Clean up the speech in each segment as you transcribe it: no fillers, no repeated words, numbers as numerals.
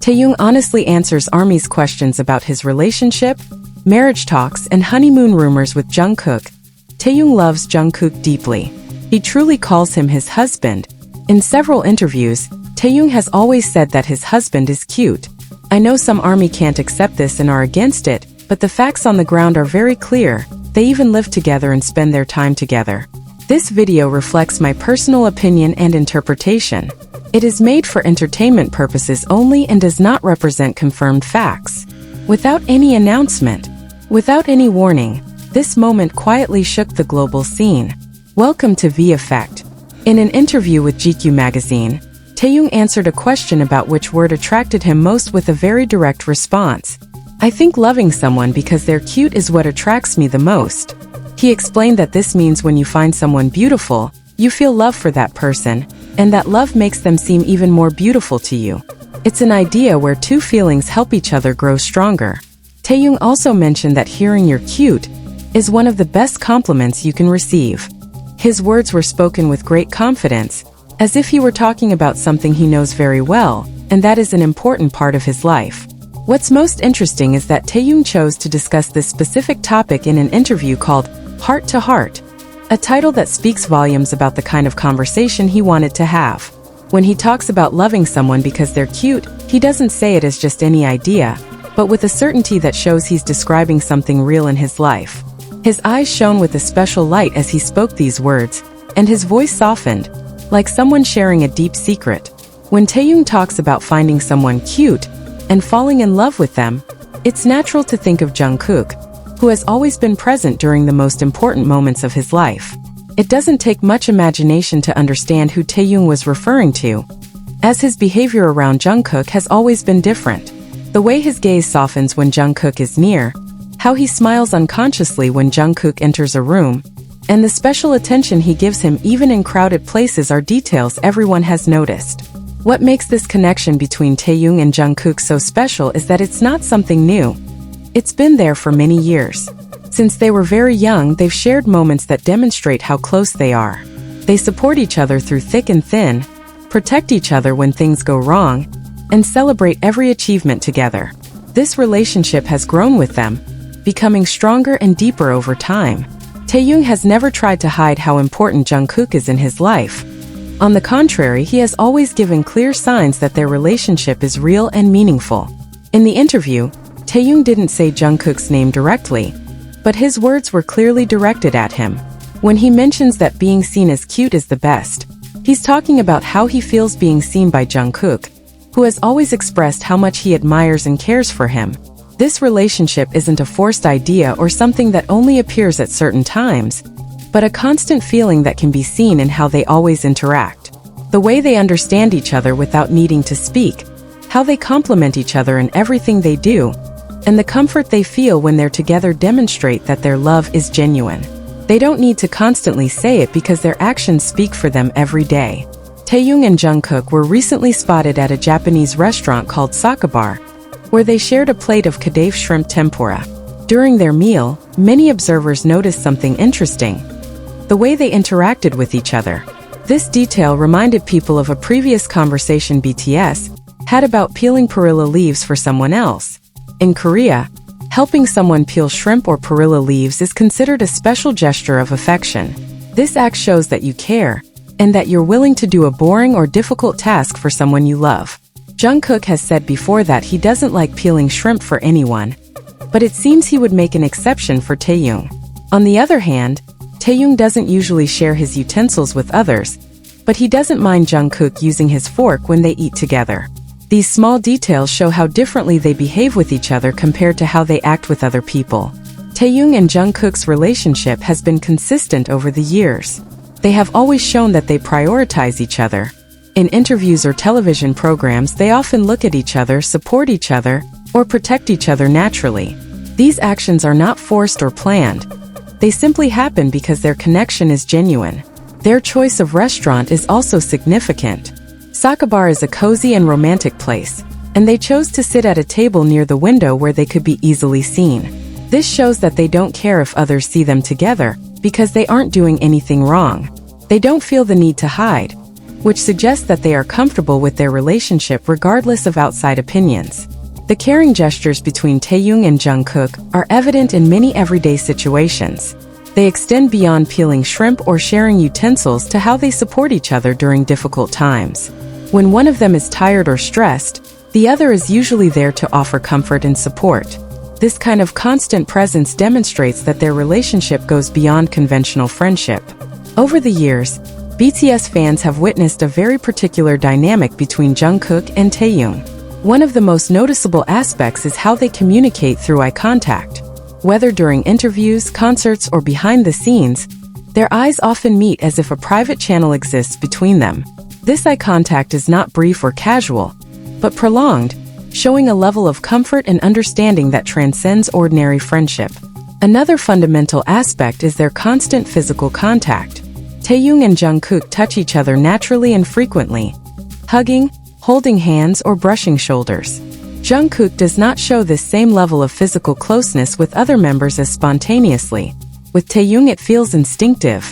Taehyung honestly answers ARMY's questions about his relationship, marriage talks, and honeymoon rumors with Jungkook. Taehyung loves Jungkook deeply. He truly calls him his husband. In several interviews, Taehyung has always said that his husband is cute. I know some ARMY can't accept this and are against it, but the facts on the ground are very clear. They even live together and spend their time together. This video reflects my personal opinion and interpretation. It is made for entertainment purposes only and does not represent confirmed facts. Without any announcement, without any warning, this moment quietly shook the global scene. Welcome to VKook. In an interview with GQ magazine, Taehyung answered a question about which word attracted him most with a very direct response. I think loving someone because they're cute is what attracts me the most. He explained that this means when you find someone beautiful, you feel love for that person, and that love makes them seem even more beautiful to you. It's an idea where two feelings help each other grow stronger. Taehyung also mentioned that hearing you're cute is one of the best compliments you can receive. His words were spoken with great confidence, as if he were talking about something he knows very well, and that is an important part of his life. What's most interesting is that Taehyung chose to discuss this specific topic in an interview called Heart to Heart, a title that speaks volumes about the kind of conversation he wanted to have. When he talks about loving someone because they're cute, he doesn't say it as just any idea, but with a certainty that shows he's describing something real in his life. His eyes shone with a special light as he spoke these words, and his voice softened, like someone sharing a deep secret. When Taehyung talks about finding someone cute and falling in love with them, it's natural to think of Jungkook, who has always been present during the most important moments of his life. It doesn't take much imagination to understand who Taehyung was referring to, as his behavior around Jungkook has always been different. The way his gaze softens when Jungkook is near, how he smiles unconsciously when Jungkook enters a room, and the special attention he gives him even in crowded places are details everyone has noticed. What makes this connection between Taehyung and Jungkook so special is that it's not something new. It's been there for many years. Since they were very young, they've shared moments that demonstrate how close they are. They support each other through thick and thin, protect each other when things go wrong, and celebrate every achievement together. This relationship has grown with them, becoming stronger and deeper over time. Taehyung has never tried to hide how important Jungkook is in his life. On the contrary, he has always given clear signs that their relationship is real and meaningful. In the interview, Taehyung didn't say Jungkook's name directly, but his words were clearly directed at him. When he mentions that being seen as cute is the best, he's talking about how he feels being seen by Jungkook, who has always expressed how much he admires and cares for him. This relationship isn't a forced idea or something that only appears at certain times, but a constant feeling that can be seen in how they always interact. The way they understand each other without needing to speak, how they complement each other in everything they do, and the comfort they feel when they're together demonstrate that their love is genuine. They don't need to constantly say it because their actions speak for them every day. Taehyung and Jungkook were recently spotted at a Japanese restaurant called Sakabar, where they shared a plate of Kadaif shrimp tempura. During their meal, many observers noticed something interesting: the way they interacted with each other. This detail reminded people of a previous conversation BTS had about peeling perilla leaves for someone else. In Korea, helping someone peel shrimp or perilla leaves is considered a special gesture of affection. This act shows that you care, and that you're willing to do a boring or difficult task for someone you love. Jungkook has said before that he doesn't like peeling shrimp for anyone, but it seems he would make an exception for Taehyung. On the other hand, Taehyung doesn't usually share his utensils with others, but he doesn't mind Jungkook using his fork when they eat together. These small details show how differently they behave with each other compared to how they act with other people. Taehyung and Jungkook's relationship has been consistent over the years. They have always shown that they prioritize each other. In interviews or television programs, they often look at each other, support each other, or protect each other naturally. These actions are not forced or planned. They simply happen because their connection is genuine. Their choice of restaurant is also significant. Sakabar is a cozy and romantic place, and they chose to sit at a table near the window where they could be easily seen. This shows that they don't care if others see them together, because they aren't doing anything wrong. They don't feel the need to hide. which suggests that they are comfortable with their relationship regardless of outside opinions. The caring gestures between Taehyung and Jungkook are evident in many everyday situations. They extend beyond peeling shrimp or sharing utensils to how they support each other during difficult times. When one of them is tired or stressed, the other is usually there to offer comfort and support. This kind of constant presence demonstrates that their relationship goes beyond conventional friendship. Over the years, BTS fans have witnessed a very particular dynamic between Jungkook and Taehyung. One of the most noticeable aspects is how they communicate through eye contact. Whether during interviews, concerts, or behind the scenes, their eyes often meet as if a private channel exists between them. This eye contact is not brief or casual, but prolonged, showing a level of comfort and understanding that transcends ordinary friendship. Another fundamental aspect is their constant physical contact. Taehyung and Jungkook touch each other naturally and frequently, hugging, holding hands, or brushing shoulders. Jungkook does not show this same level of physical closeness with other members as spontaneously. With Taehyung it feels instinctive.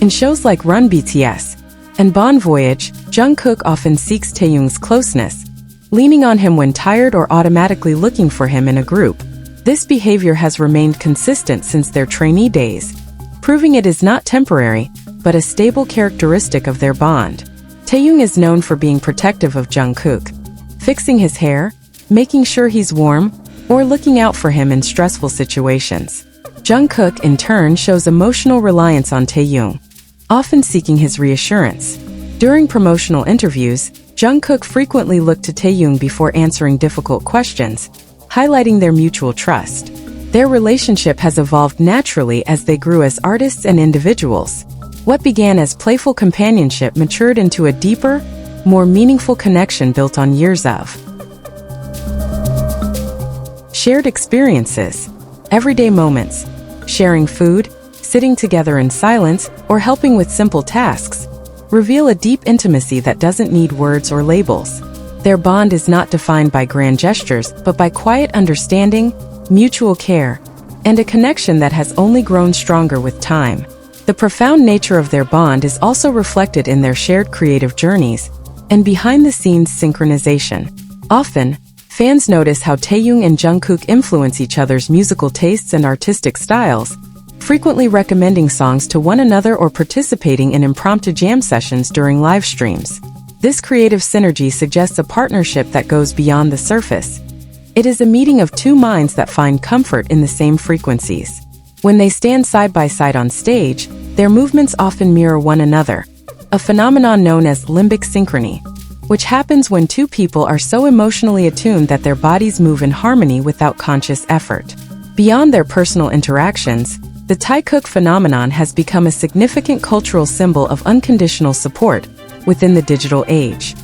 In shows like Run BTS and Bon Voyage, Jungkook often seeks Taehyung's closeness, leaning on him when tired or automatically looking for him in a group. This behavior has remained consistent since their trainee days, proving it is not temporary, but a stable characteristic of their bond. Taehyung is known for being protective of Jungkook, fixing his hair, making sure he's warm, or looking out for him in stressful situations. Jungkook, in turn, shows emotional reliance on Taehyung, often seeking his reassurance. During promotional interviews, Jungkook frequently looked to Taehyung before answering difficult questions, highlighting their mutual trust. Their relationship has evolved naturally as they grew as artists and individuals. What began as playful companionship matured into a deeper, more meaningful connection built on years of shared experiences, everyday moments, sharing food, sitting together in silence, or helping with simple tasks, reveal a deep intimacy that doesn't need words or labels. Their bond is not defined by grand gestures, but by quiet understanding, mutual care, and a connection that has only grown stronger with time. The profound nature of their bond is also reflected in their shared creative journeys and behind-the-scenes synchronization. Often, fans notice how Taehyung and Jungkook influence each other's musical tastes and artistic styles, frequently recommending songs to one another or participating in impromptu jam sessions during live streams. This creative synergy suggests a partnership that goes beyond the surface. It is a meeting of two minds that find comfort in the same frequencies. When they stand side by side on stage, their movements often mirror one another, a phenomenon known as limbic synchrony, which happens when two people are so emotionally attuned that their bodies move in harmony without conscious effort. Beyond their personal interactions, the Taikook phenomenon has become a significant cultural symbol of unconditional support within the digital age.